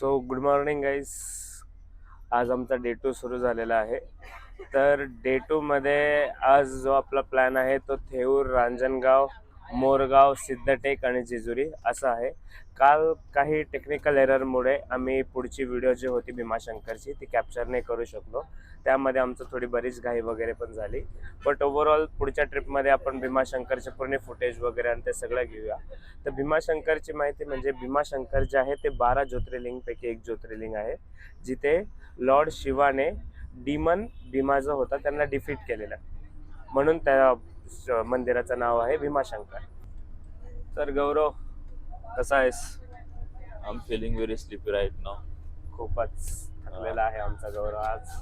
So good morning guys. आज आमचा day 2 सुरू झालेला आहे. तर डे 2 मध्ये आज जो आपला प्लॅन आहे तो थेऊर, रांजणगाव, मोरगाव, सिद्धटेक आणि जेजुरी असा आहे. काल काही टेक्निकल एररमुळे आम्ही पुढची व्हिडिओ जी होती भीमाशंकरची ती कॅप्चर नाही करू शकलो. त्यामध्ये आमचं थोडी बरीच घाई वगैरे पण झाली. बट ओव्हरऑल पुढच्या ट्रिपमध्ये आपण भीमाशंकरचे पूर्ण फुटेज वगैरे आणि ते सगळं घेऊया. तर भीमाशंकरची माहिती म्हणजे भीमाशंकर जे आहे ते 12 ज्योतिर्लिंगपैकी एक ज्योतिर्लिंग आहे, जिथे लॉर्ड शिवाने डीमन भीमा जो होता त्यांना डिफीट केलेला, म्हणून त्या मंदिराचं नाव आहे भीमाशंकर. तर गौरव कसा आहेस? I am feeling very sleepy right now. खूपच थकलेला आहे आमचा गौरव आज.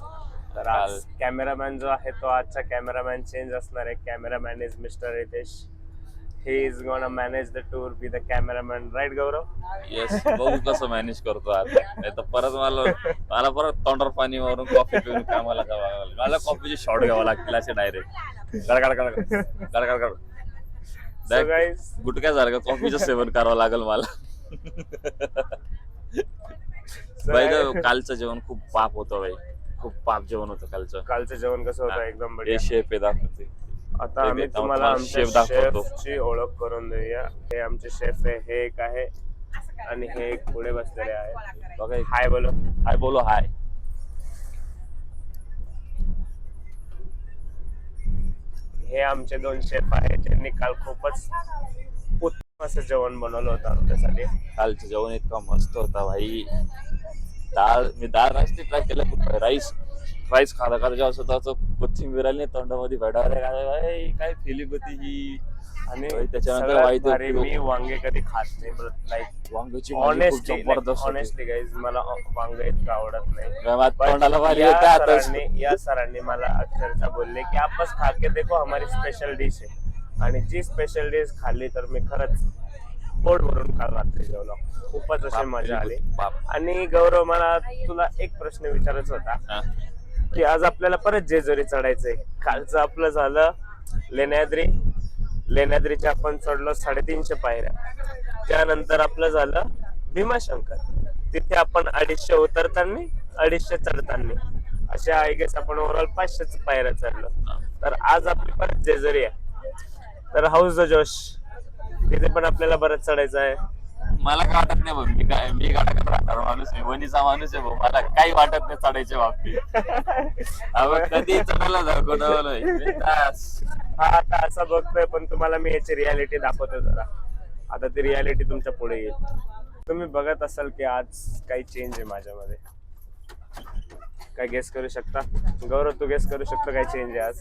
तर आज कॅमेरामॅन जो आहे तो आजचा कॅमेरामॅन चेंज असणार आहे. Cameraman is mister Ritesh. He is gonna manage the tour, be the cameraman, right Gaurav? Yes, बघू कसं मॅनेज करतो आता. नाही तर परत मला परत तोंडावर पाणी मारून कॉफी पिऊन कामाला जावं लागेल. मला कॉफीचे शॉट घ्यावं लागतील असे डायरेक्ट गडगड So guys, गुटक्यासारखं कॉफीचं सेवन करावं लागेल मला. बाई कालचं जेवण खूप पाप होतं बाई, खूप पाप जेवण होतं कालचं. कालचं जेवण कसं होतं? एकदम बढिया. शेफ आहे दाखवते. आता आम्ही तुम्हाला आमच्या शेफची ओळख करून देऊया. हे आमचे शेफ आहे, हे एक आहे आणि हे एक पुढे बसलेले आहे बघा. हाय बोलो, हाय बोलो, हाय. हे आमचे दोन शेफ आहेत ज्यांनी काल खूपच उत्तम असं जेवण बनवलं होतं आमच्यासाठी. कालचं जेवण इतकं मस्त होता भाई. मी डाळ राईस ट्राय केलं. राईस खाता जेव्हा स्वतःच कोथिंबीर आली तोंडामध्ये काय फिलिंग होती ही. आणि त्याच्यानंतर मी वांगे कधी खात नाही, लाईक वांग्याची ऑनेस्टली गाईज मला वांग इतकं आवडत नाही. या सरांनी मला अक्षरशः बोलले की आप बस खा के देखो, हमारी स्पेशल डिश आहे. आणि जी स्पेशल डिश खाल्ली तर मी खरंच पोट भरून काल रात्री जेवलो. खूपच अशी मजा आली. आणि गौरव, मला तुला एक प्रश्न विचारायचा होता की आज आपल्याला परत जेजुरी चढायचंय. कालचं आपलं झालं लेण्याद्रीच्या आपण चढलो 350 पायऱ्या. त्यानंतर आपलं झालं भीमाशंकर, तिथे आपण 250 उतरताना 250 चढताना, अशा आय गेस आपण ओव्हरऑल 500 पायऱ्या चढलो. तर आज आपली परत जेजुरी आहे. तर हाऊस द जोश, तिथे पण आपल्याला बरंच चढायचं आहे. मला काय वाटत नाही भाऊ, मी गाडा राहणार माणूस आहे, वणीचा माणूस आहे भाऊ. मला काही वाटत नाही चढायच्या बाबतीत. कधी चढायला हा आता असं बघतोय, पण तुम्हाला मी याची रियालिटी दाखवतोय जरा. आता ती रियालिटी तुमच्या पुढे येईल. तुम्ही बघत असाल की आज काही चेंज आहे माझ्यामध्ये. काय गेस करू शकता? गौरव, तू गेस करू शकतो काय चेंज आहे आज?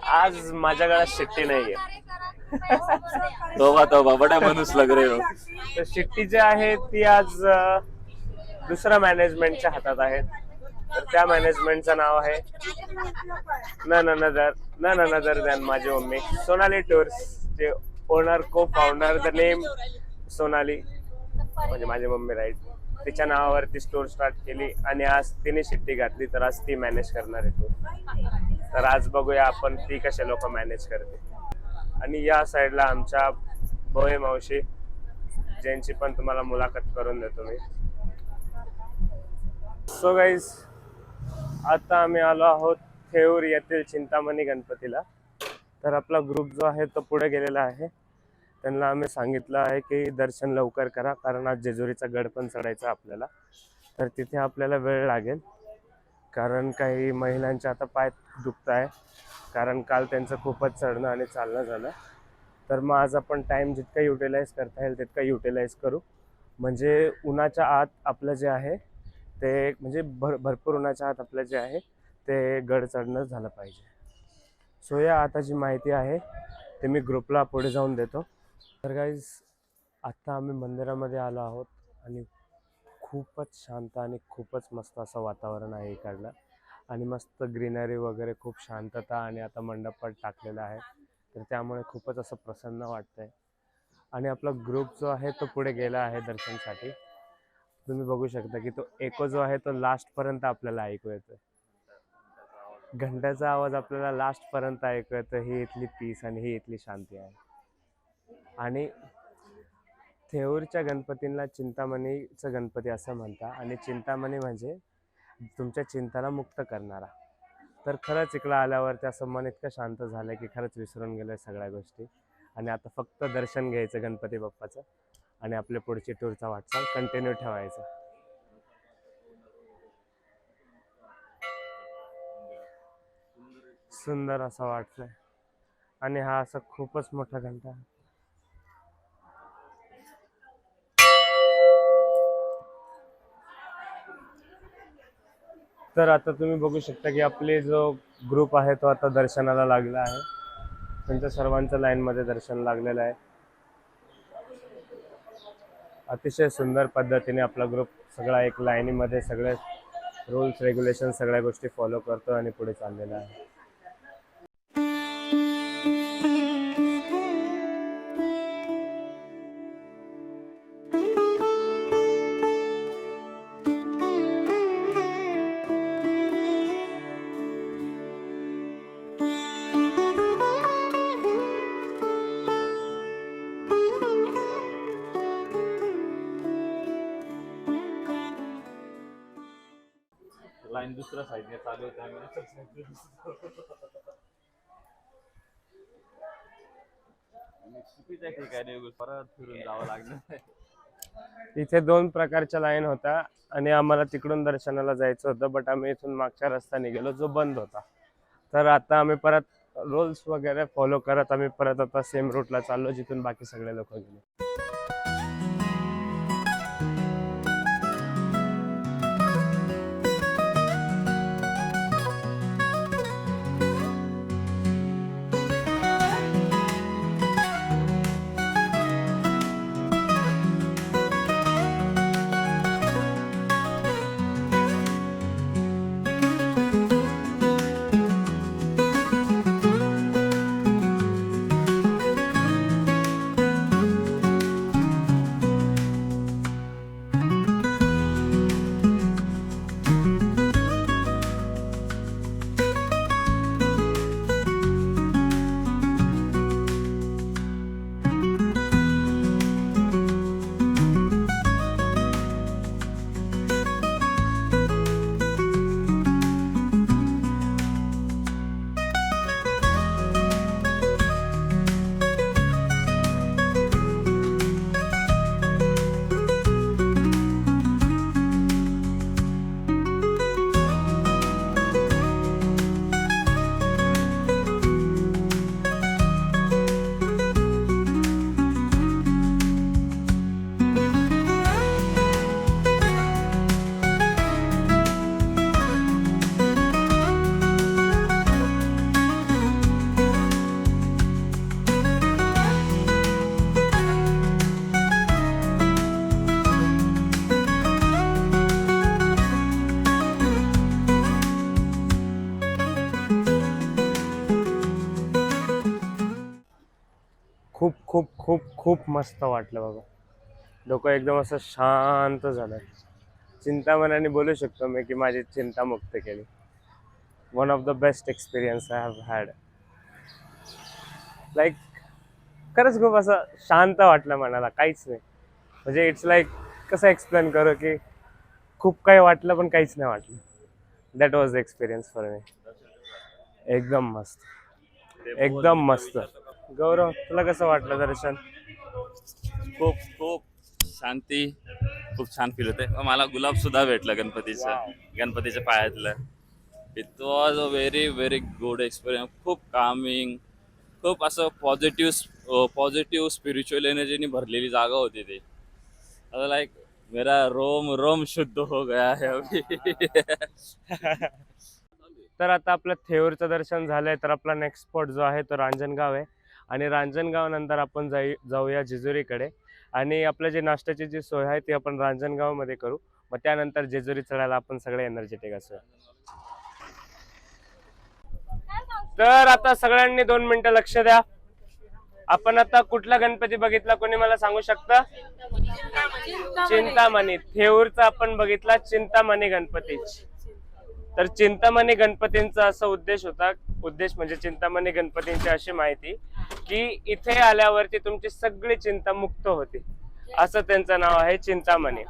आज माझ्या गळ्यात शिट्टी नाहीये. तोबा बडा माणूस लग रे हो. तर शिट्टी जी आहे ती आज दुसऱ्या मॅनेजमेंटच्या हातात आहे. तर त्या मॅनेजमेंटचं नाव आहे नदर दॅन माझी मम्मी, सोनाली टूर्स चे ओनर को फाउंडर. द नेम सोनाली, म्हणजे माझी मम्मी राईट. तिच्या नावावरती स्टोर स्टार्ट केली आणि आज तिने शिट्टी घातली, तर आज ती मॅनेज करणार आहे टूर. तर आज बघूया आपण ती कसे लोक मॅनेज करते. आणि या साईडला आमच्या भोये मावशी, ज्यांची पण तुम्हाला मुलाखत करून देतो मी. सो गाईज, आता आम्ही आलो आहोत थेऊर येथील चिंतामणी गणपतीला. तर आपला ग्रुप जो आहे तो पुढे गेलेला आहे. त्यांना आम्ही सांगितलं आहे की दर्शन लवकर करा, कारण आज जेजुरीचा गड पण चढायचा आपल्याला. तर तिथे आपल्याला वेळ लागेल, कारण काही महिलांचे आता पाय दुखत आहे, कारण काल त्यांचं खूपच चढणं आणि चालणं झालं. तर मग आज आपण टाईम जितका युटिलाइज करता येईल तितका युटिलाइज करू, म्हणजे उन्हाच्या आत आपलं जे आहे ते, म्हणजे भरपूर उन्हाच्या आत आपलं जे आहे ते गड चढणं झालं पाहिजे. सो या आता जी माहिती आहे ते मी ग्रुपला पुढे जाऊन देतो. तर गाईज, आत्ता आम्ही मंदिरामध्ये आलो आहोत आणि खूपच शांत आणि खूपच मस्त असं वातावरण आहे इकडलं. आणि मस्त ग्रीनरी वगैरे, खूप शांतता, आणि आता मंडपात टाकलेला आहे, तर त्यामुळे खूपच असं प्रसन्न वाटतंय. आणि आपला ग्रुप जो आहे तो पुढे गेला आहे दर्शनसाठी. तुम्ही बघू शकता की तो एको जो आहे तो लास्टपर्यंत आपल्याला ऐकू येतोय. घंटाचा आवाज आपल्याला लास्टपर्यंत ऐकू येतो. ही इथली पीस आणि ही इथली शांती आहे. आणि थेऊरच्या गणपतींना चिंतामणीचं गणपती असं म्हणतात आणि चिंतामणी म्हणजे तुमच्या चिंताला मुक्त करणारा. तर खरंच इकडं आल्यावरती असं मन इतकं शांत झालं की खरंच विसरून गेलोय सगळ्या गोष्टी आणि आता फक्त दर्शन घ्यायचं गणपती बाप्पाचं आणि आपल्या पुढची टूरचा वाटचाल कंटिन्यू ठेवायचा. सुंदर असं वाटलंय आणि हा असा खूपच मोठा घंटा आहे. तर आता तुम्ही बघू शकता की आपले जो ग्रुप आहे तो आता दर्शनाला लागला आहे. त्यांच्या सर्वांचं लाईनमध्ये दर्शन लागलेलं आहे. अतिशय सुंदर पद्धतीने आपला ग्रुप सगळा एक लाईनीमध्ये सगळे रूल्स रेग्युलेशन सगळ्या गोष्टी फॉलो करतो आणि पुढे चाललेला आहे. लाईन दुसऱ्या साईडने चालू होते आम्ही चुकीच्या ठिकाणी परत फिरून जावं लागलं. इथे 2 प्रकारच्या लाईन होत्या आणि आम्हाला तिकडून दर्शनाला जायचं होतं, बट आम्ही इथून मागच्या रस्त्याने गेलो जो बंद होता. तर आता आम्ही परत रूल्स वगैरे फॉलो करत आम्ही परत आता सेम रूटला चाललो जिथून बाकी सगळे लोक गेले. खूप खूप खूप खूप मस्त वाटलं बाबा. डोकं एकदम असं शांत झालं. चिंतामनाने बोलू शकतो मी की माझी चिंता मुक्त केली. One of the best experience I have had. Like खरंच खूप असं शांत वाटलं मनाला, काहीच नाही. म्हणजे इट्स लाईक कसं एक्सप्लेन करू की खूप काही वाटलं पण काहीच नाही वाटलं. That was the experience for me. एकदम मस्त, एकदम मस्त. गौरव, तुला कसं वाटलं दर्शन? खूप खूप शांती, खूप छान फील होते. मला गुलाब सुद्धा भेटलं गणपतीच्या पायातलं. It was a very very good experience. खूप कामिंग, खूप असं पॉझिटिव्ह स्पिरिच्युअल एनर्जीने भरलेली जागा होती ती. लाईक मेरा रोम रोम शुद्ध हो गया है अभी. तर आता आपलं थेऊरचं दर्शन झालंय. तर आपला नेक्स्ट स्पॉट जो आहे तो रांजणगाव आहे आणि रांजणगाव नंतर आपण जाऊया जेजुरीकडे आणि आपलं जे नाश्त्याची जी सोय आहे ती आपण रांजणगावमध्ये करू. मग त्यानंतर जेजुरी चढायला आपण सगळे एनर्जेटिक असू. तर आता सगळ्यांनी 2 मिनिटं लक्ष द्या. आपण आता कुठला गणपती बघितला कोणी मला सांगू शकता? चिंतामणी. थेऊरचा आपण बघितला चिंतामणी गणपती. तर चिंतामणी गणपतींचा असा उद्देश म्हणजे चिंतामणी गणपतींची अशी माहिती की इथे आल्यावरती तुमची सगळी चिंता मुक्त होते असं त्यांचं नाव आहे चिंतामणी.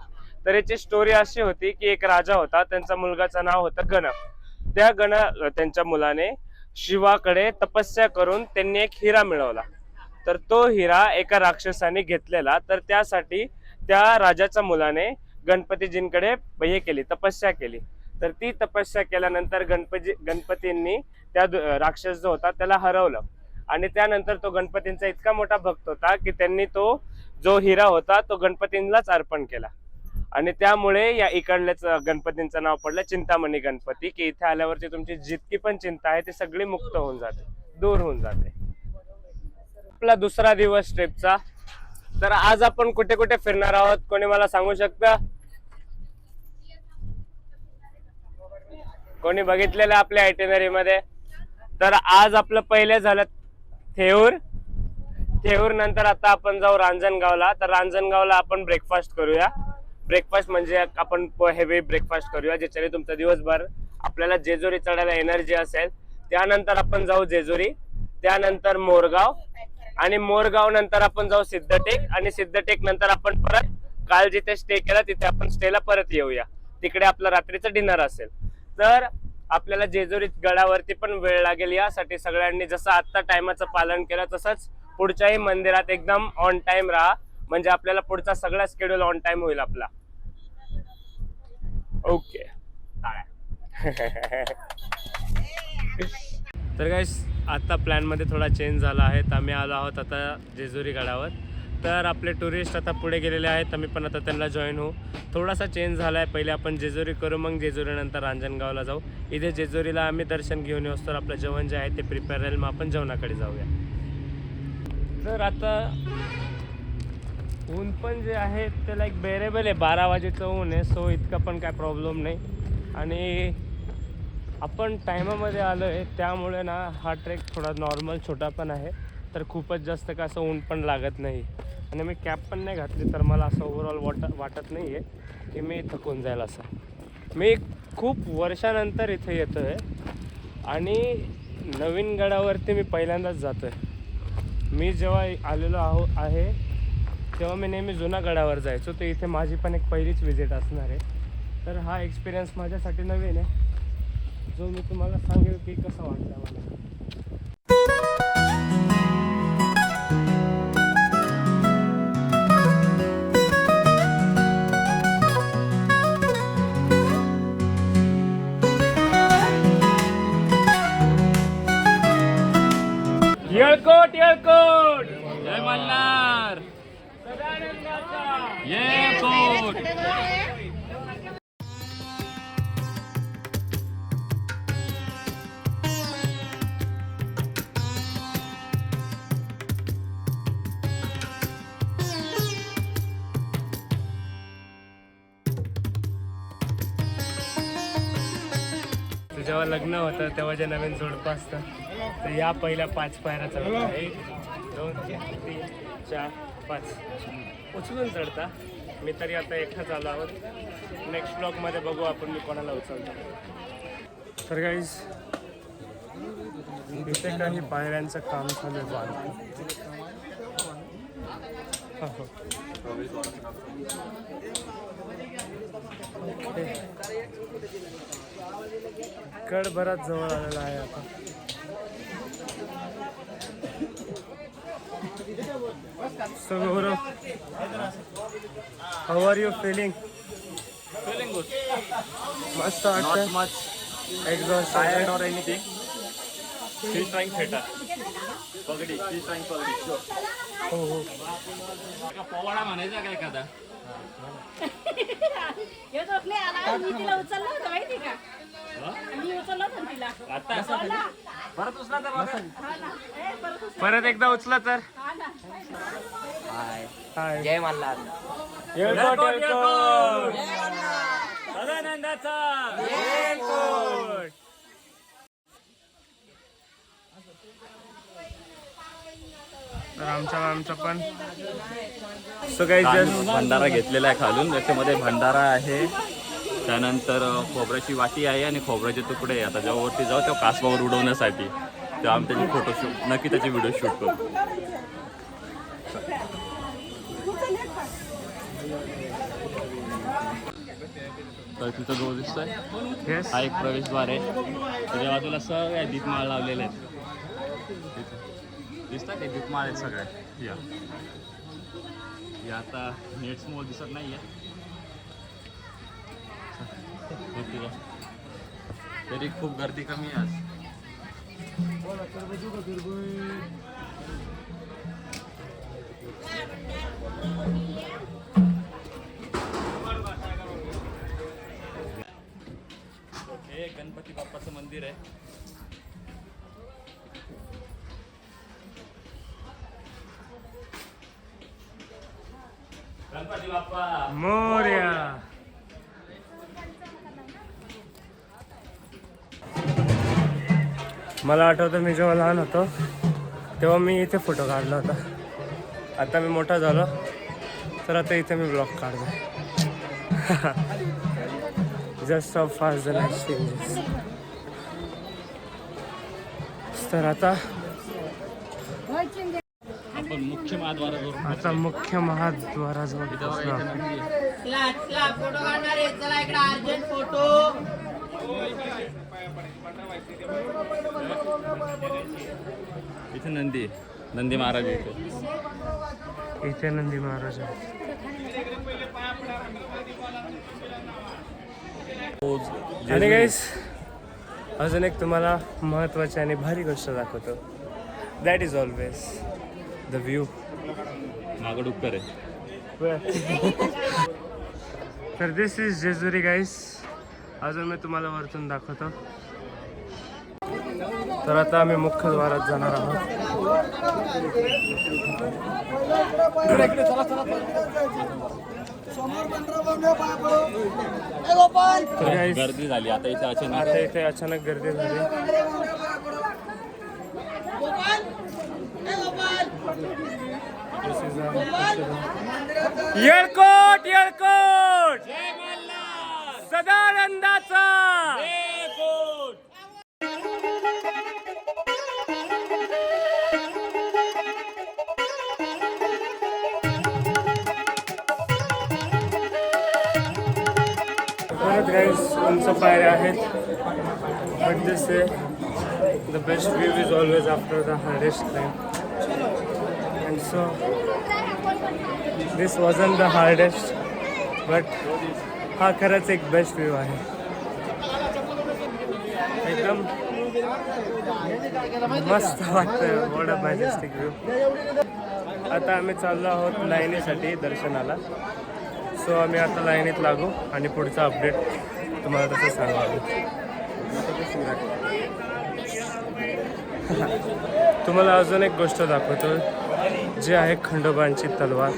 तर याची स्टोरी अशी होती की एक राजा होता, त्यांचा मुलगाचं नाव होतं गण. त्या त्यांच्या मुलाने शिवाकडे तपस्या करून त्यांनी एक हिरा मिळवला. तर तो हिरा एका राक्षसाने घेतलेला. तर त्यासाठी त्या राजाच्या मुलाने गणपतीजींकडे हे केली, तपस्या केली. तर ती तपस्या केल्यानंतर गणपतींनी त्या राक्षस जो होता त्याला हरवलं. आणि त्यानंतर तो गणपतींचा इतका मोठा भक्त होता की त्यांनी तो जो हिरा होता तो गणपतींनाच अर्पण केला. आणि त्यामुळे या इकडल्याच गणपतींचं नाव पडलं चिंतामणी गणपती, की इथे आल्यावरती तुमची जितकी पण चिंता आहे ती सगळी मुक्त होऊन जाते, दूर होऊन जाते. आपला दुसरा दिवस ट्रिपचा. तर आज आपण कुठे कुठे फिरणार आहोत, कोणी मला सांगू शकतं? कोणी बघितलेलं आपल्या आयटिनरी मध्ये? तर आज आपलं पहिले झालं थेऊर. थेऊर नंतर आता आपण जाऊ रांजणगावला. तर रांजणगावला आपण ब्रेकफास्ट करूया. ब्रेकफास्ट म्हणजे आपण हेवी ब्रेकफास्ट करूया, ज्याच्याने तुमचा दिवसभर आपल्याला जेजुरी चढायला एनर्जी असेल. त्यानंतर आपण जाऊ जेजुरी, त्यानंतर मोरगाव, आणि मोरगाव नंतर आपण जाऊ सिद्धटेक, आणि सिद्धटेक नंतर आपण परत काल जिथे स्टे केला तिथे आपण स्टेला परत येऊया. तिकडे आपलं रात्रीचं डिनर असेल. तर आपल्याला जेजुरी गडावरती पण वेळ लागेल. यासाठी सगळ्यांनी जसं आता टायमाचं पालन केलं तसंच पुढच्याही मंदिरात एकदम ऑन टाइम राहा, म्हणजे आपल्याला पुढचा सगळा शेड्यूल ऑन टाइम होईल आपला. ओके. तर गाइस आता प्लॅन मध्ये थोडा चेंज झाला आहे. तर आम्ही आलो आहोत आता जेजुरी गडावर. तर आपले टुरिस्ट आता पुढे गेलेले आहेत, आम्ही पण आता त्यांना जॉईन होऊ. थोडासा चेंज झाला आहे, पहिले आपण जेजुरी करू, मग जेजुरी नंतर रांजणगावला जाऊ. इथे जेजुरीला आम्ही दर्शन घेऊन येऊ, तर आपलं जेवण जे आहे ते प्रिपेअर राहील, मग आपण जेवणाकडे जाऊया. तर आता ऊन पण जे आहे ते लाईक बेरेबल आहे, 12 वाजेचं ऊन आहे, सो इतका पण काय प्रॉब्लेम नाही. आणि आपण टायमामध्ये आलो आहे त्यामुळे ना हा ट्रेक थोडा नॉर्मल छोटा पण आहे, तर खूपच जास्त का असं ऊन पण लागत नाही. आणि मी कॅप पण नाही घातली, तर मला असं ओव्हरऑल वाटत नाही आहे की मी थकून जाईल असं. मी खूप वर्षानंतर इथे येतो आहे आणि नवीन गडावरती मी पहिल्यांदाच जातो आहे. मी जेव्हा आलेलो आहे तेव्हा मी नेहमी जुना गडावर जायचो, तर इथे माझी पण एक पहिलीच विजिट असणार आहे. तर हा एक्सपिरियन्स माझ्यासाठी नवीन आहे, जो मी तुम्हाला सांगेल की कसा वाटला मला. येळकोट येळकोट, जय मल्हार, सदानंदाचा येळकोट. जेव्हा लग्न होतं तेव्हा जे नवीन जोडपं असतं, तर या पहिल्या 5 पायऱ्या चढता. 1 2 3 4 5 उचलून चढता. मी तरी आता एकटाच आलो आहोत. नेक्स्ट ब्लॉगमध्ये बघू आपण मी कोणाला उचलतो. तर गाईज इथे काही पायऱ्यांचं काम चालू आहे बांधकाम. गड बराच जवळ आलेला आहे आता. So Gaurav, how are you feeling? Feeling good. मस्त Not वाटतं. much Exhausted tired or anything. Still trying theater. Pagdi, still trying pagdi. Sure. हो हो. पोवाडा म्हणायचा काय एखादा? मी तिला उचललं होतं माहिती का? मी उचललं होतं तिला. आता परत उचला तर बघा. परत एकदा उचला तर. हाय. जय मल्हार. येळकोट येळकोट. सदानंदाचा येळकोट. तर आमचा पण सो गाईज जस्ट भंडारा घेतलेला आहे खालून, त्याच्यामध्ये भंडारा आहे, त्यानंतर खोबऱ्याची वाटी आहे आणि खोबऱ्याचे तुकडे आहे. आता जेव्हा वरती जाऊ तेव्हा कासवावर उडवण्यासाठी, तेव्हा आम्ही त्याची फोटोशूट नक्की त्याची व्हिडिओ शूट करू. तर तिथं जो दिसतोय येस हा एक प्रवेशद्वार आहे. त्याच्या बाजूला सगळ्या दीपमाळ लावलेले आहेत. दिसतात ते दीपमाळ आहेत सगळ्या. या आता नेट स्मॉल दिसत नाहीये तरी खूप गर्दी कमी आहे आज. हे गणपती बाप्पाचं मंदिर आहे. गणपती बाप्पा मोरया. मला आठवतं मी जेव्हा लहान होतो तेव्हा मी इथे फोटो काढला होता. आता मी मोठा झालो तर आता इथे मी ब्लॉग काढतो. Just of fast the life changes. तर आता आपण मुख्य महाद्वाराजवळ मुख्य महाद्वाराजवळ पोहोचलो आपण. फोटो काढणार आहे. चला इकडे अर्जंट फोटो. इथे नंदी महाराज इथे. इथे नंदी महाराज आहे. आणि गाईस अजून एक तुम्हाला महत्त्वाची आणि भारी गोष्ट दाखवतो. That is always the view. मागं डुक्कर आहे. तर दिस इज जेजुरी गाईस. अजून मी तुम्हाला वरतून दाखवतो. तर आता आम्ही मुख्य द्वारात जाणार आहोत. तर guys, गर्दी झाली आता इथे अचानक. आता इथे अचानक गर्दी झाली. येळकोट येळकोट सदानंदाचा. परत गाईस उंच पायऱ्या आहेत. But this the best view is always after the hardest climb. And so this वॉजन the hardest but हा खरंच एक बेस्ट व्ह्यू आहे. एकदम मस्त वाटतं. What a majestic view. आता आम्ही चाललो आहोत लाईनीसाठी दर्शनाला. सो आम्ही आता लाईनीत लागू आणि पुढचा अपडेट तुम्हाला तसं सांगावं. तुम्हाला अजून एक गोष्ट दाखवतो जी आहे खंडोबांची तलवार.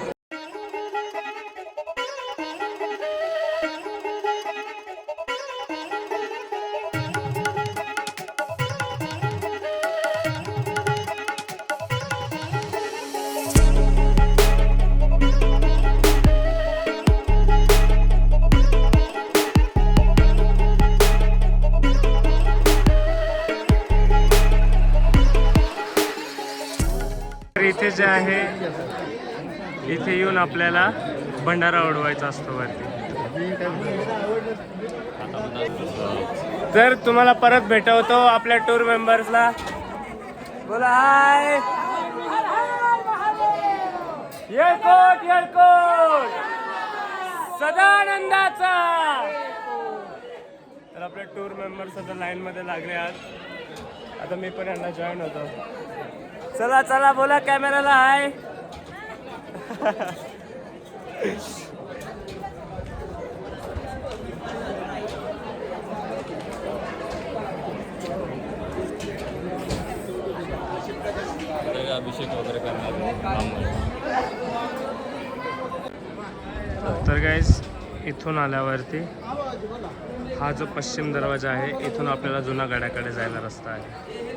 इथे जे आहे इथे येऊन आपल्याला भंडारा उडवायचा असतो वरती. तर तुम्हाला परत भेटवतो आपल्या टूर मेंबर्सला. बोला हाय. येळकोट येळकोट सदानंदाचा. तर आपले टूर मेंबर्स आता लाईन मध्ये लागले आहेत. आता मी पण यांना जॉईन होतो. चला चला बोला कॅमेराला हाय. अभिषेक वगैरे करणार. तर गाईस इथून आल्यावरती हा जो पश्चिम दरवाजा आहे इथून आपल्याला जुना गडाकडे जायला रस्ता आहे.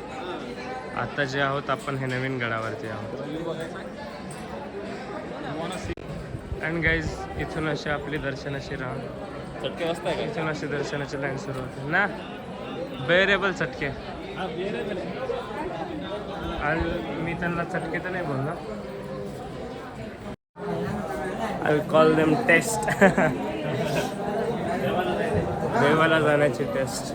आता जे आहोत आपण हे नवीन गडावरती आहोत. अँड गाईज इथून अशी आपली दर्शनाची राह. चटके वाजता आहे इथून अशी दर्शनाची लाईन सुरू होते ना. बेरेबल चटके. आणि मी त्यांना चटके तर नाही बोलणार. I call them test. देवाला जाण्याची टेस्ट.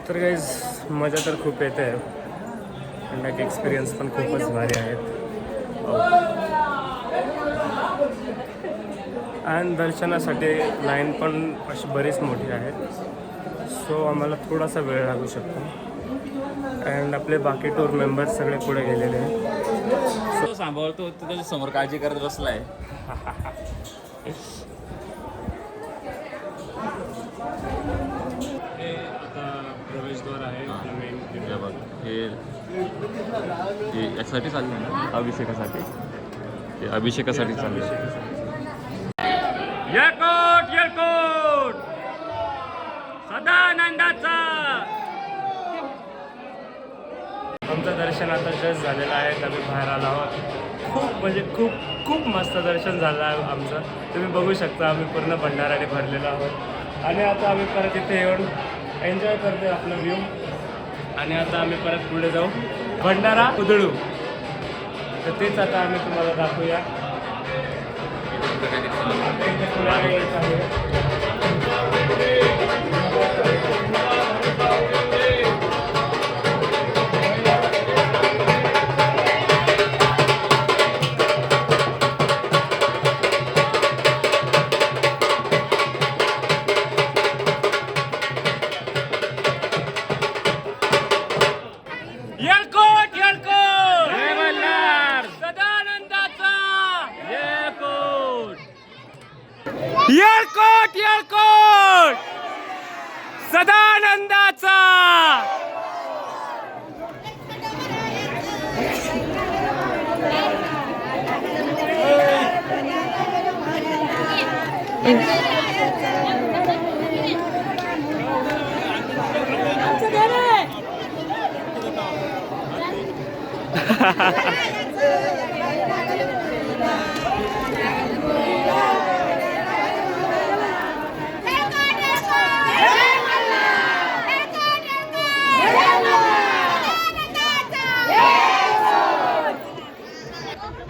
तर गाईज मजा तर खूप येते आणि एक एक्सपिरियन्स पण खूपच भारी आहेत. आणि दर्शनासाठी लाईन पण अशी बरीच मोठी आहे, सो आम्हाला थोडासा वेळ लागू शकतो. अँड आपले बाकी टूर मेंबर्स सगळे पुढे गेलेले आहेत. तो सांभाळतो त्याच्या समोर काळजी करत बसलाय. हे आता प्रवेशद्वार आहे. हे याच्यासाठी चाललंय ना, अभिषेकासाठी. हे अभिषेकासाठी चाललंय. येळकोट येळकोट सदानंदाचा. आमचं दर्शन आता जस्ट झालेलं आहे. आम्ही बाहेर आलो आहोत. खूप म्हणजे खूप खूप मस्त दर्शन झालं आहे आमचं. तुम्ही बघू शकता आम्ही पूर्ण भंडाराने भरलेलो आहोत. आणि आता आम्ही परत इथे येऊन एन्जॉय करतोय आपलं व्ह्यू. आणि आता आम्ही परत पुढे जाऊ भंडारा उधळू. तर तेच आता आम्ही तुम्हाला दाखवूया. येळकोट येळकोट जय मल्हार सदानंदाचा. येळकोट येळकोट येळकोट सदानंदाचा.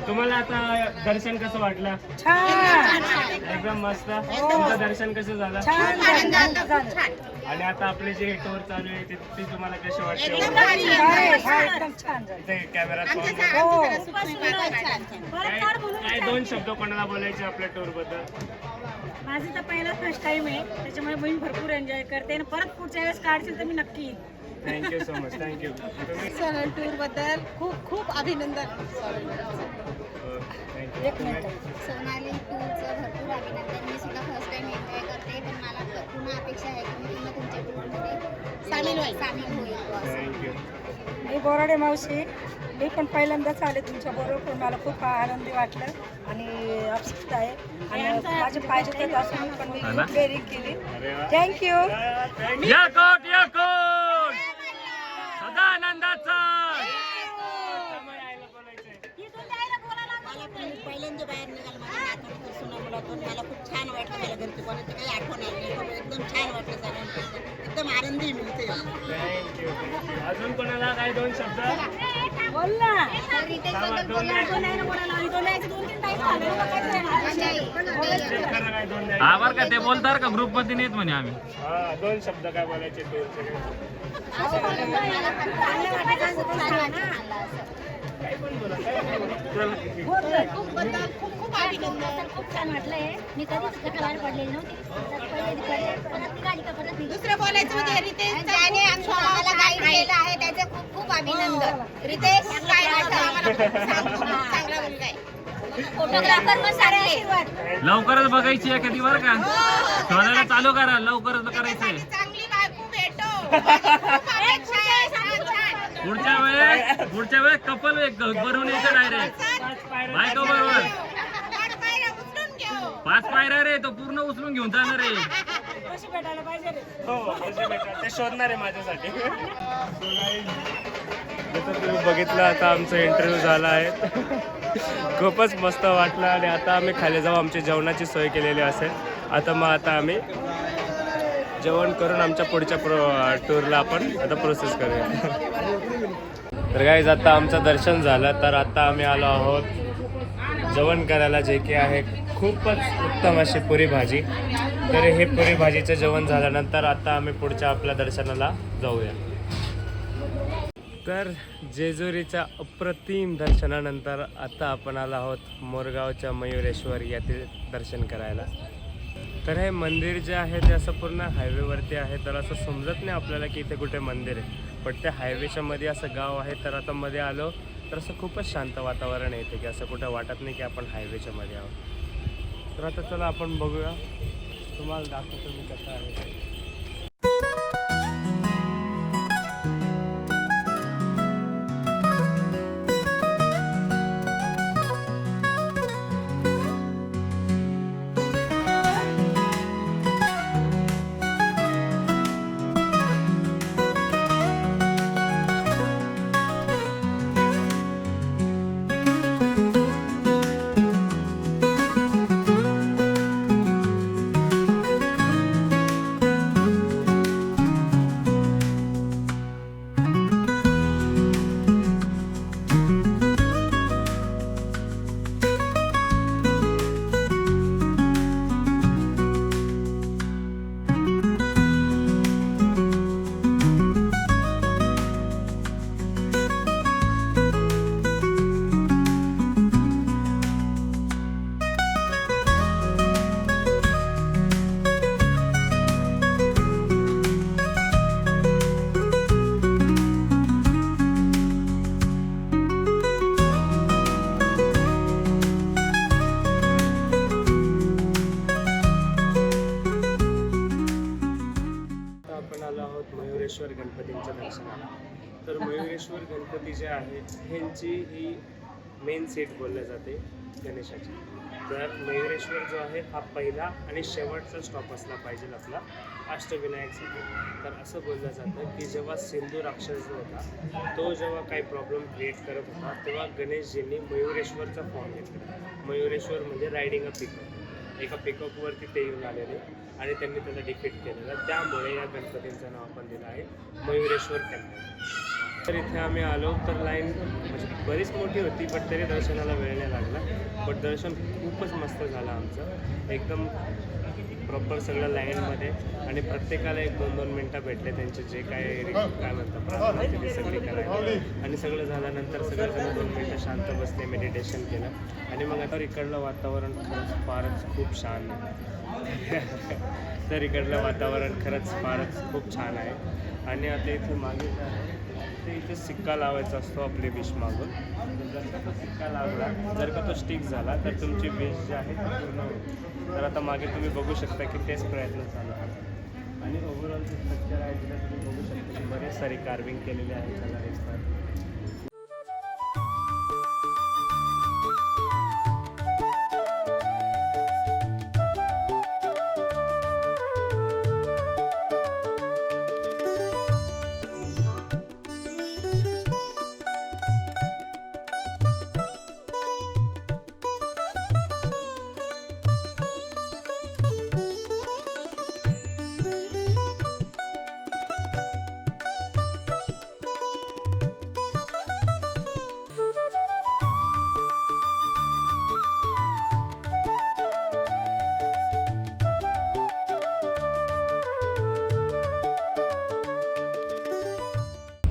तुम्हाला आता दर्शन कसं वाटलं? एकदम मस्त. तुमचं दर्शन कसं झालं? आणि आता आपले जे टूर चालू आहे ते तुम्हाला कसे वाटते? इथे कॅमेरा काय दोन शब्द कोणाला बोलायचे आपल्या टूर बद्दल? माझी तर पहिला फर्स्ट टाइम आहे, त्याच्यामुळे बहीण भरपूर एन्जॉय करते आणि परत पुढच्या वेळेस काढशील तर मी नक्की येईन. Thank you so much. थँक्यू. सरळ टूर बद्दल खूप खूप अभिनंदन. एक मिनिट. सोनाली टूरचं भरपूर अभिनंदन. मी सुद्धा फर्स्ट टाइम एन्जॉय करते, पण मला पुन्हा अपेक्षा आहे की मी पुन्हा तुमच्या टूरमध्ये सामील होईल. थँक्यू. मी बोराडे मावशी. मी पण पहिल्यांदाच आले तुमच्या बरोबर, पण मला खूप आनंदी वाटलं आणि अपसेट आहे. आणि माझे पाहिजे तर असून पण मी खूप बेरिंग केली. थँक्यू. येळकोट येळकोट सदानंदाचा. पहिल्यांदा बाहेर निघाल माझ्या सुनामुलातून. मला खूप छान वाटलं. मला घरची कोणाची काही आठवण आली नाही. एकदम छान वाटलं सगळ्यांपेक्षा. एकदम आनंदी मिळते. थँक्यू. अजून कोणाला काय दोन शब्द? बोल ना. आभार का ते बोलतार का ग्रुप मध्ये नेत म्हणे आम्ही. हा दोन शब्द काय बोलायचे टूरचे? खूप अभिनंदन. खूप छान वाटलंय. मी कधीच बाहेर पडलेली नव्हती. दुसरं बोलायचं म्हणजे रितेश ज्याने आम्हाला गाईड केलं आहे त्याचे खूप खूप अभिनंदन. रितेश काय आम्हाला चांगला मुलगा आहे. फोटोग्राफर पण सारे आशीर्वाद. लवकरच बघायची आहे कधी बरं का. शोधायला चालू करा. लवकरच करायचंय. चांगली बायको भेटो. पुढच्या वेळेस कपल बनवून यायचं डायरेक्ट बायको बरोबर. 5 पायऱ्या रे. तो पूर्ण उचलून घेऊन जाणार रे. कशी भेटायला पाहिजे रे? हो कसे भेटणार ते शोधणार आहे माझ्यासाठी. जसं तुम्ही बघितलं आता आमचा इंटरव्ह्यू झाला आहे. खूपच मस्त वाटलं. आणि आता आम्ही खाली जाऊ. आमची जेवणाची सोय केलेली असेल. आता आम्ही जेवण करून आमच्या पुढच्या टूरला आपण आता प्रोसेस करूया. तर गाईज आता आमचं दर्शन झालं. तर आता आम्ही आलो आहोत जेवण करायला जे की आहे खूपच उत्तम अशी पुरी भाजी. तर हे पुरी भाजीचं जेवण झाल्यानंतर आता आम्ही पुढच्या आपल्या दर्शनाला जाऊया. तर जेजुरीच्या अप्रतिम दर्शनानंतर आता आपण आलो आहोत मोरगावच्या मयुरेश्वर येथील दर्शन करायला. तर हे मंदिर जे आहे ते असं पूर्ण हायवेवरती आहे, तर असं समजत नाही आपल्याला की इथे कुठे मंदिर आहे, पण त्या हायवेच्या मध्ये असं गाव आहे. तर आता मध्ये आलो तर असं खूपच शांत वातावरण येते की असं कुठं वाटत नाही की आपण हायवेच्या मध्ये आहोत. तर आता चला आपण बघूया, तुम्हाला दाखवतो मी कसं आहे ते. आता आपण आलो आहोत मयुरेश्वर गणपतींच्या दर्शनाला. तर मयुरेश्वर गणपती जे आहेत ह्यांची ही मेन सीट बोलल्या जाते गणेशाची. तर मयुरेश्वर जो आहे हा पहिला आणि शेवटचा स्टॉप असला पाहिजे आपला अष्टविनायकसाठी. तर असं बोललं जातं की जेव्हा सिंधू राक्षस जो होता तो जेव्हा काही प्रॉब्लेम क्रिएट करत होता तेव्हा गणेशजींनी मयुरेश्वरचा फॉर्म घेतला. मयुरेश्वर म्हणजे रायडिंग अ पिकअप, एका पिकअपवरती ते येऊन आलेले आणि त्यांनी त्याला डिफीट केलेलं. त्यामुळे या गणपतींचं नाव आपण दिलं आहे मयुरेश्वर टेम्पल. तर इथे आम्ही आलो तर लाईन म्हणजे बरीच मोठी होती, पण तरी दर्शनाला वेळ नाही लागला. पण दर्शन खूपच मस्त झालं आमचं, एकदम प्रॉपर सगळं लाईनमध्ये. आणि प्रत्येकाला 1-2 मिनटं भेटले त्यांचे जे काय म्हणतात प्रार्थना ते सगळे करायला. आणि सगळं झाल्यानंतर सगळेजण 2 मिनटं शांत बसले, मेडिटेशन केलं. आणि मग आता इकडलं वातावरण खरंच फारच खूप छान आहे. तर इकडलं वातावरण खरंच फारच खूप छान आहे. आणि आता इथे मागे जे आहे ते इथे सिक्का लावायचा असतो आपली विश मागून. जर का तो सिक्का लावला, जर का तो स्टिक झाला तर तुमची विश जी आहे ती पूर्ण होईल. तर आता मागे तुम्ही बघू शकता की तेच प्रयत्न चालू आहे. आणि ओव्हरऑल जे स्ट्रक्चर आहे तिथे तुम्ही बघू शकता की बरेच सारी कार्विंग केलेली आहे त्याला दिसतात.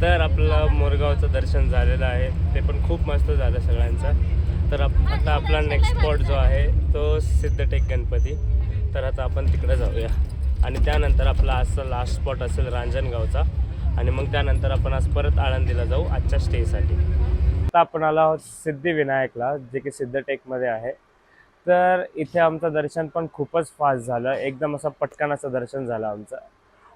तर आपलं मोरगावचं दर्शन झालेलं आहे, ते पण खूप मस्त झालं सगळ्यांचं. तर आता आपला नेक्स्ट स्पॉट जो आहे तो सिद्धटेक गणपती. तर आता आपण तिकडे जाऊया आणि त्यानंतर आपला आजचा लास्ट स्पॉट असेल रांजणगावचा. आणि मग त्यानंतर आपण आज परत आळंदीला जाऊ आजच्या स्टेसाठी. आता आपण आलो आहोत सिद्धिविनायकला, जे की सिद्धटेकमध्ये आहे. तर इथे आमचं दर्शन पण खूपच फास्ट झालं, एकदम असं पटकन असं दर्शन झालं आमचं.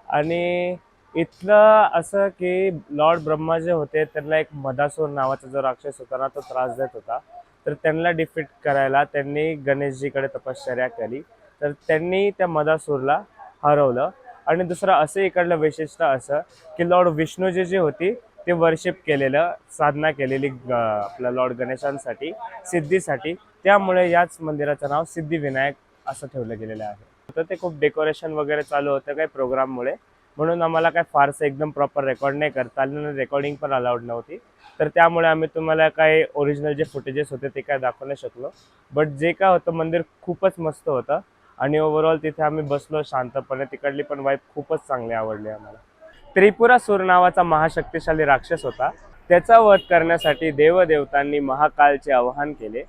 आणि इथलं असं की लॉर्ड ब्रह्मा जे होते त्यांना एक मदासूर नावाचा जो राक्षस होता ना तो त्रास देत होता. तर त्यांना डिफीट करायला त्यांनी गणेशजीकडे तपश्चर्या केली. तर त्यांनी त्या मदासूरला हरवलं. आणि दुसरं असं इकडलं वैशिष्ट्य असं की लॉर्ड विष्णूजी जी होती ते वर्शिप केलेलं, साधना केलेली आपल्या लॉर्ड गणेशांसाठी, सिद्धीसाठी. त्यामुळे याच मंदिराचं नाव सिद्धिविनायक असं ठेवलं गेलेलं आहे. तर ते खूप डेकोरेशन वगैरे चालू होतं काही प्रोग्राममुळे, म्हणून आम्हाला काय फारसं एकदम प्रॉपर रेकॉर्ड नाही करता आलं, रेकॉर्डिंग पण अलाउड नव्हती. तर त्यामुळे आम्ही तुम्हाला काय ओरिजिनल जे फुटेजेस होते ते काय दाखवू नाही शकलो. बट जे काय होतं मंदिर खूपच मस्त होतं आणि ओव्हरऑल तिथे आम्ही बसलो शांतपणे. तिकडली पण वाईब खूपच चांगली आवडली आम्हाला. त्रिपुरासूर नावाचा महाशक्तिशाली राक्षस होता. त्याचा वध करण्यासाठी देवदेवतांनी महाकालचे आवाहन केले.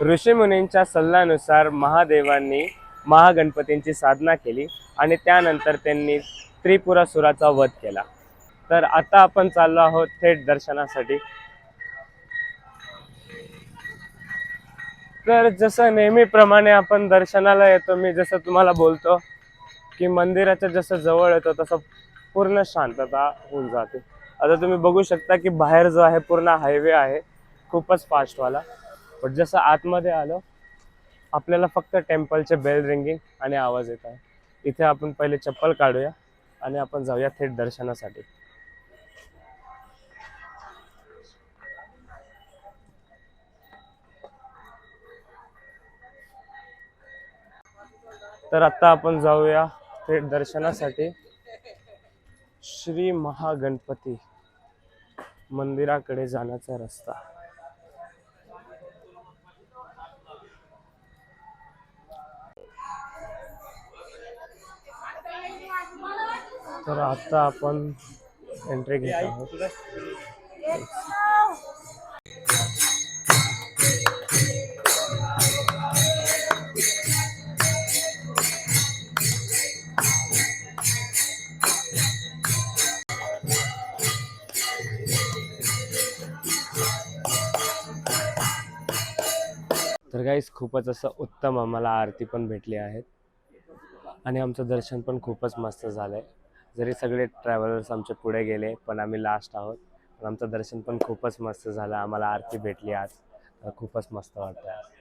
ऋषीमुनींच्या सल्ल्यानुसार महादेवांनी महागणपतींची साधना केली आणि त्यानंतर त्यांनी त्रिपुरासुराचा वध केला. तर आता आपण चाललो आहोत थेट दर्शनासाठी. तर जसं नेहमीप्रमाणे आपण दर्शनाला येतो, मी जसं तुम्हाला बोलतो की मंदिराच्या जसं जवळ येतो तसं पूर्ण शांतता होऊन जाते. आता तुम्ही बघू शकता की बाहेर जो आहे पूर्ण हायवे आहे, खूपच फास्टवाला. पण जसं आतमध्ये आलो आपल्याला फक्त टेम्पलचे बेल रिंगिंग आणि आवाज येत आहे. इथे आपण पहिले चप्पल काढूया आणि आपण जाऊया थेट दर्शनासाठी. तर आता आपण जाऊया थेट दर्शनासाठी श्री महागणपती मंदिराकडे जाण्याचा रस्ता. तर आता आपण एंट्री घेत आहोत. तर गाईस खूपच असं उत्तम आम्हाला आरती पण भेटली आहेत आणि आमचं दर्शन पण खूपच मस्त झालंय. जरी सगळे ट्रॅव्हलर्स आमचे पुढे गेले पण आम्ही लास्ट आहोत. पण आमचं दर्शन पण खूपच मस्त झालं. आम्हाला आरती भेटली आज, तर खूपच मस्त वाटतं आज.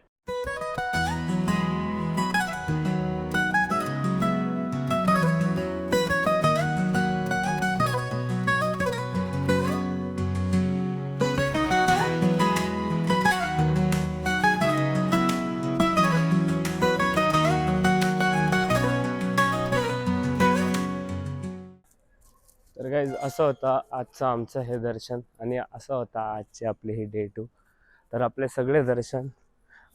तर गाईज असं होतं आजचं आमचं हे दर्शन आणि असं होता आजची आपली ही डे 2. तर आपले सगळे दर्शन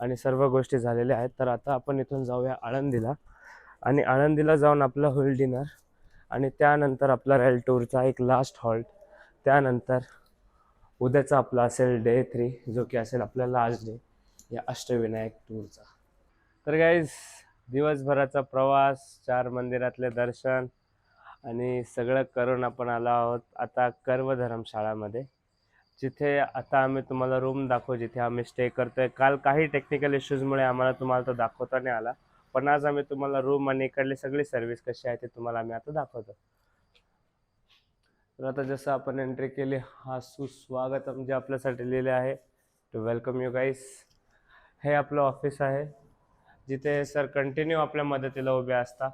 आणि सर्व गोष्टी झालेल्या आहेत. तर आता आपण इथून जाऊया आळंदीला आणि आळंदीला जाऊन आपलं होईल डिनर आणि त्यानंतर आपला राहील टूरचा एक लास्ट हॉल्ट. त्यानंतर उद्याचा आपला असेल डे 3 जो की असेल आपला लास्ट डे या अष्टविनायक टूरचा. तर गाईज दिवसभराचा प्रवास, 4 मंदिरातले दर्शन आणि सगळं करून आपण आलो आहोत आता कर्व धर्मशाळामध्ये, जिथे आता आम्ही तुम्हाला रूम दाखवू जिथे आम्ही स्टे करतोय. काल काही टेक्निकल इश्यूजमुळे आम्हाला तुम्हाला तो दाखवता नाही आला, पण आज आम्ही तुम्हाला रूम आणि इकडली सगळी सर्व्हिस कशी आहे ते तुम्हाला आम्ही आता दाखवतो. तर आता जसं आपण एंट्री केली, हा सुस्वागतम जे आपल्यासाठी लिहिले आहे टू वेलकम यू गाईस. हे आपलं ऑफिस आहे जिथे सर कंटिन्यू आपल्या मदतीला उभे असतात.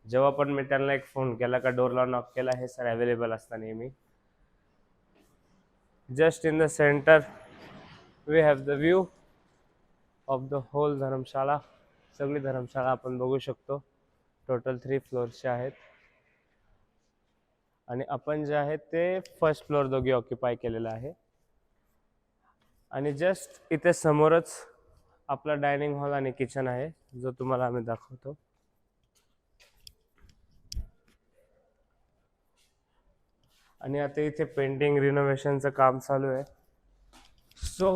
जेव्हा पण मी त्यांना एक फोन केला का डोरला नॉक केला, हे सर अवेलेबल असतात नेहमी. Just in the centre we have the view of the whole Dharamshala. सगळी धर्मशाळा आपण बघू शकतो. टोटल 3 फ्लोअर्सचे आहेत आणि आपण जे आहे ते फर्स्ट फ्लोअर दोघी ऑक्युपाय केलेला आहे. आणि जस्ट इथे समोरच आपला डायनिंग हॉल आणि किचन आहे जो तुम्हाला आम्ही दाखवतो. आणि आता इथे पेंटिंग रिनोव्हेशनचं काम चालू आहे. सो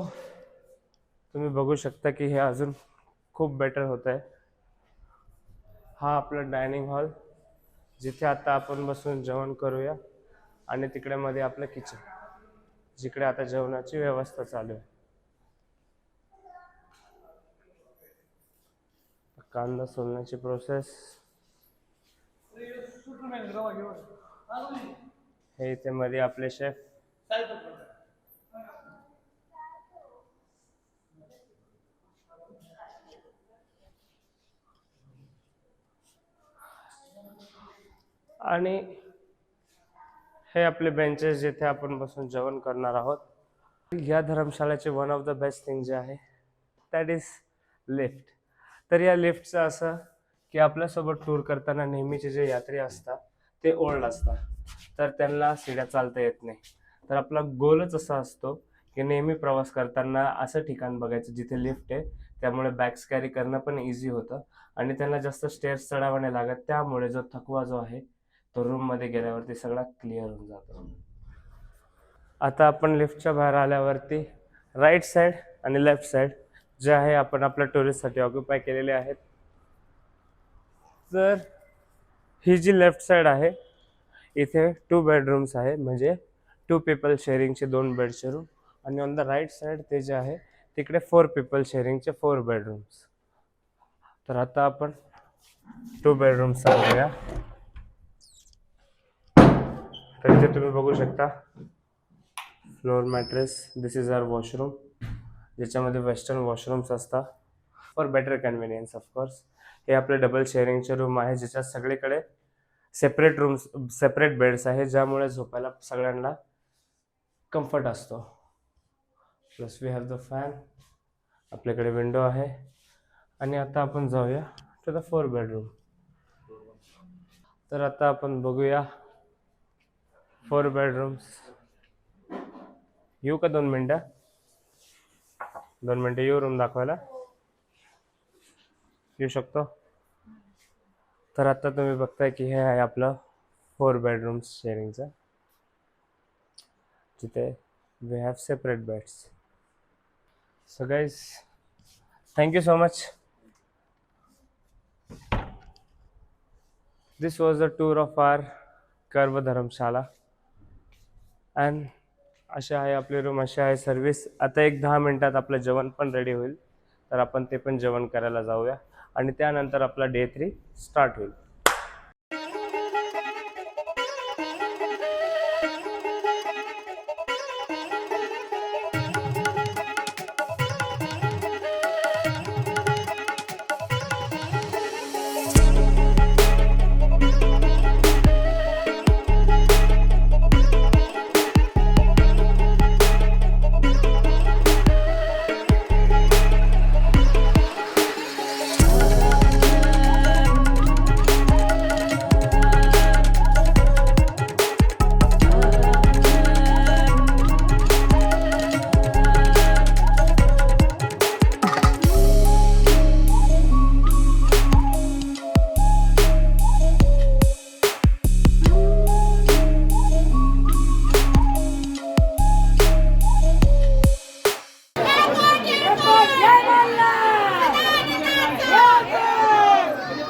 तुम्ही बघू शकता की हे अजून खूप बेटर होत आहे. हा आपला डायनिंग हॉल जिथे आता आपण बसून जेवण करूया आणि तिकडे मध्ये आपलं किचन जिकडे आता जेवणाची व्यवस्था चालू आहे. कांदा सोलण्याची प्रोसेस. हे इथे मध्ये आपले शेफ. आणि हे आपले बेंचेस जिथे आपण बसून जेवण करणार आहोत. या धर्मशाळेचे one of the best thing जे आहे दॅट इज लिफ्ट. तर या लिफ्टचं असं की आपल्यासोबत टूर करताना नेहमीचे जे यात्री असतात ते ओल्ड असतात, तर त्यांना शिड्या चालता येत नाही. तर आपला गोलच असा असतो की नेहमी प्रवास करताना असं ठिकाण बघायचं जिथे लिफ्ट आहे, त्यामुळे बॅग्स कॅरी करणं पण इझी होतं आणि त्यांना जास्त स्टेअर्स चढावं नाही लागत, त्यामुळे जो थकवा जो आहे तो रूममध्ये गेल्यावरती सगळा क्लिअर होऊन जातो. आता आपण लिफ्टच्या बाहेर आल्यावरती राईट साईड आणि लेफ्ट साईड जे आहे आपण आपल्या टुरिस्टसाठी ऑक्युपाय केलेले आहेत. तर ही जी लेफ्ट साईड आहे इथे 2 बेडरूम्स आहे, म्हणजे 2 पीपल शेअरिंगचे 2 बेडचे रूम, आणि ऑन द राईट साईड ते जे आहे तिकडे 4 पीपल शेअरिंगचे 4 बेडरूम्स. तर आता आपण 2 बेडरूम्स बघूया. तर इथे तुम्ही बघू शकता floor mattress. This is our washroom, ज्याच्यामध्ये वेस्टर्न वॉशरूम्स असतात फॉर बेटर कन्व्हिनियन्स ऑफकोर्स. हे आपले डबल शेअरिंगचे रूम आहे, ज्याच्यात सगळीकडे सेपरेट बेड्स आहे, ज्यामुळे झोपायला सगळ्यांना कम्फर्ट असतो. Plus we have the fan, आपल्याकडे विंडो आहे. आणि आता आपण जाऊया टू द 4 बेडरूम. तर आता आपण बघूया 4 बेडरूम्स. येऊ का 2 मिनटं? 2 मिनटं येऊ रूम दाखवायला? येऊ शकतो? तर आता तुम्ही बघताय की हे आहे आपलं 4 बेडरूम्स शेअरिंगचं, जिथे we have separate beds. So guys, thank you so much. This was the tour of our Curve Dharamshala. And असे आहे आपले रूम, असे आहे सर्विस. आता एक 10 मिनटात आपलं जेवण पण रेडी होईल, तर आपण ते पण जेवण करायला जाऊया आणि त्यानंतर आपला डे 3 स्टार्ट होईल.